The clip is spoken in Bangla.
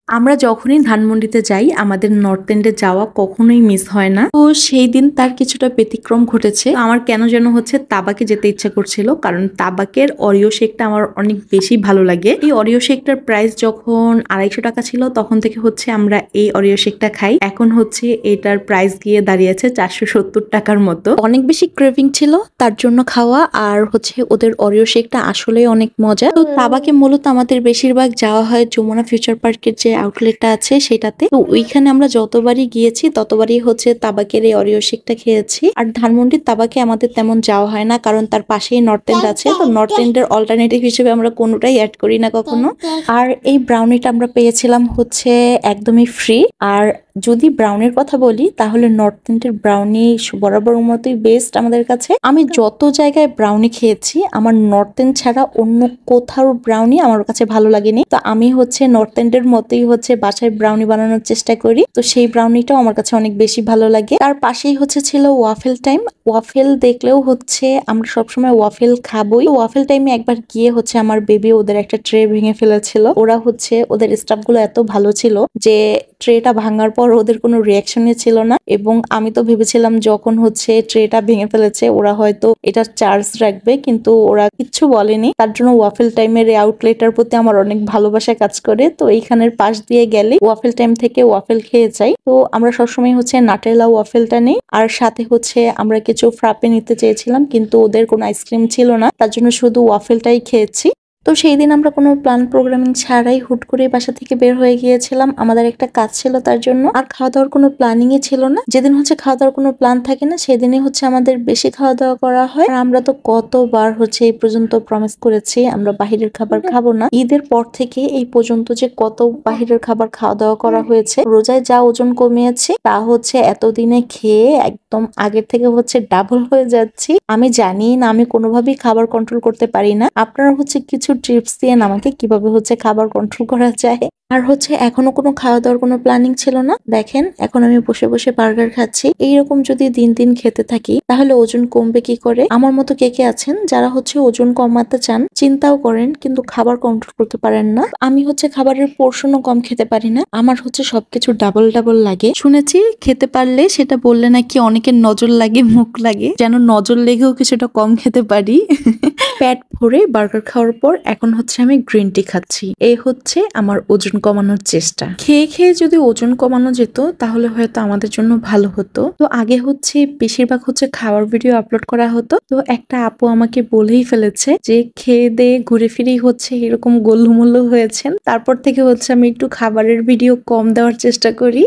আমরা যখনই ধানমন্ডিতে যাই আমাদের নর্থ এন্ডে যাওয়া কখনোই মিস হয় না। তো সেই দিন তার কিছুটা ব্যতিক্রম ঘটেছে। আমার কেন যেন হচ্ছে তাবাকে যেতে ইচ্ছা করছিল, কারণ তাবাকের অরিও শেকটা আমার অনেক বেশি ভালো লাগে। এই অরিও শেকটার প্রাইস যখন 250 টাকা ছিল তখন থেকে হচ্ছে আমরা এই অরিও শেকটা খাই। এখন হচ্ছে এটার প্রাইস গিয়ে দাঁড়িয়েছে 470 টাকার মতো। অনেক বেশি ক্রেভিং ছিল তার জন্য খাওয়া, আর হচ্ছে ওদের অরিও শেকটা আসলেই অনেক মজা। তো তাবাকে মূলত আমাদের বেশিরভাগ যাওয়া হয় যমুনা ফিউচার পার্কের যে আউটলেটটা আছে সেটাতে। তো ওইখানে আমরা যতবারই গিয়েছি ততবারই হচ্ছে তাবাকের এই অরিও শেকটা খেয়েছি। আর ধানমন্ডির তাবাকে আমাদের তেমন যাওয়া হয় না, কারণ তার পাশেই নর্থ এন্ড আছে। তো নর্থ এন্ডের অল্টারনেটিভ হিসেবে আমরা কোনোটাই অ্যাড করি না কখনো। আর এই ব্রাউনিটা আমরা পেয়েছিলাম হচ্ছে একদমই ফ্রি। আর যদি ব্রাউনির কথা বলি তাহলে নর্থ এন্ডের ব্রাউনি বরাবর মতোই বেস্ট আমাদের কাছে। আমি যত জায়গায় ব্রাউনি খেয়েছি আমার নর্থ এন্ড ছাড়া অন্য কোথাও ব্রাউনি আমার কাছে ভালো লাগেনি। তো আমি হচ্ছে নর্থ এন্ডের মতোই হচ্ছে বাসায় ব্রাউনি বানানোর চেষ্টা করি। তো সেই ব্রাউনিটাও আমার কাছে অনেক বেশি ভালো লাগে। তার পাশেই হচ্ছে ছিল ওয়াফেল টাইম। ওয়াফেল দেখলেও হচ্ছে আমরা সবসময় ওয়াফেল খাবোই। ওয়াফেল টাইমে একবার গিয়ে হচ্ছে আমার বেবি ওদের একটা ট্রে ভেঙে ফেলেছিল। ওরা হচ্ছে ওদের স্টাফ গুলো এত ভালো ছিল যে ট্রেটা ভাঙার পর ওদের কোনো রিয়াকশনই ছিল না, এবং আমি তো ভেবেছিলাম যখন হচ্ছে ট্রেটা ভেঙে ফেলেছে ওরা হয়তো এটা চার্জ রাখবে, কিন্তু ওরা কিচ্ছু বলেনি। তার জন্য ওয়াফেল টাইমের এই আউটলেটার প্রতি আমার অনেক ভালোবাসা কাজ করে। তো এইখানের পাশ দিয়ে গেলে ওয়াফেল টাইম থেকে ওয়াফেল খেয়ে যাই। তো আমরা সবসময় হচ্ছে নাটেলা ওয়াফেলটা নেই, আর সাথে হচ্ছে আমরা কিছু ফ্রাপে নিতে চেয়েছিলাম কিন্তু ওদের কোনো আইসক্রিম ছিল না, তার জন্য শুধু ওয়াফেলটাই খেয়েছি। তো সেই দিন আমরা কোনো প্ল্যান প্রোগ্রামিং ছাড়াই হুট করে বাসা থেকে বের হয়ে গিয়েছিলাম। আমাদের একটা কাজ ছিল তার জন্য, আর খাওয়া দাওয়ার কোনো প্ল্যানিংই ছিল না। যেদিন হচ্ছে খাওয়া দাওয়ার কোনো প্ল্যান থাকে না সেদিনই হচ্ছে আমাদের বেশি খাওয়া দাওয়া করা হয়। আর আমরা তো কতবার হচ্ছে এই পর্যন্ত প্রমিস করেছি আমরা বাহিরের খাবার খাবো না। ঈদের পর থেকে এই পর্যন্ত যে কত বাহিরের খাবার খাওয়া দাওয়া করা হয়েছে, রোজায় যা ওজন কমিয়েছি তা হচ্ছে এতদিনে খেয়ে একদম আগের থেকে হচ্ছে ডাবল হয়ে যাচ্ছি। আমি জানি না, আমি কোনোভাবেই খাবার কন্ট্রোল করতে পারি না। আপনারা হচ্ছে কিছু টিপস দিয়েন আমাকে কিভাবে হচ্ছে খাবার কন্ট্রোল করা যায়। আর হচ্ছে এখনো কোনো খাওয়া দাওয়ার কোনো প্ল্যানিং ছিল না। দেখেন এখন আমি বসে বসে বার্গার খাচ্ছি। এইরকম যদি দিন দিন খেতে থাকি তাহলে ওজন কমবে কি করে? আমার মতো কে কে আছেন যারা হচ্ছে ওজন কমাতে চান, চিন্তাও করেন কিন্তু খাবার কন্ট্রোল করতে পারেন না? আমি হচ্ছে খাবারের পোর্শনও কম খেতে পারি না, আমার হচ্ছে সবকিছু ডাবল ডাবল লাগে। শুনেছি খেতে পারলে সেটা বললে নাকি অনেকের নজর লাগে, মুখ লাগে, যেন নজর লেগেও কিছুটা কম খেতে পারি। পেট ভরে বার্গার খাওয়ার পর এখন হচ্ছে আমি গ্রিন টি খাচ্ছি। এই হচ্ছে আমার ওজন কমানোর চেষ্টা। খেয়ে খেয়ে যদি ওজন কমানো যেত তাহলে হয়তো আমাদের জন্য ভালো হতো। তো আগে হচ্ছে বেশিরভাগ হচ্ছে খাওয়ার ভিডিও আপলোড করা হতো। তো একটা আপু আমাকে বলেই ফেলেছে যে খেয়ে দিয়ে ঘুরে ফিরেই হচ্ছে এরকম গোল্লুমোল্লু হয়েছেন। তারপর থেকে হচ্ছে আমি একটু খাবারের ভিডিও কম দেওয়ার চেষ্টা করি।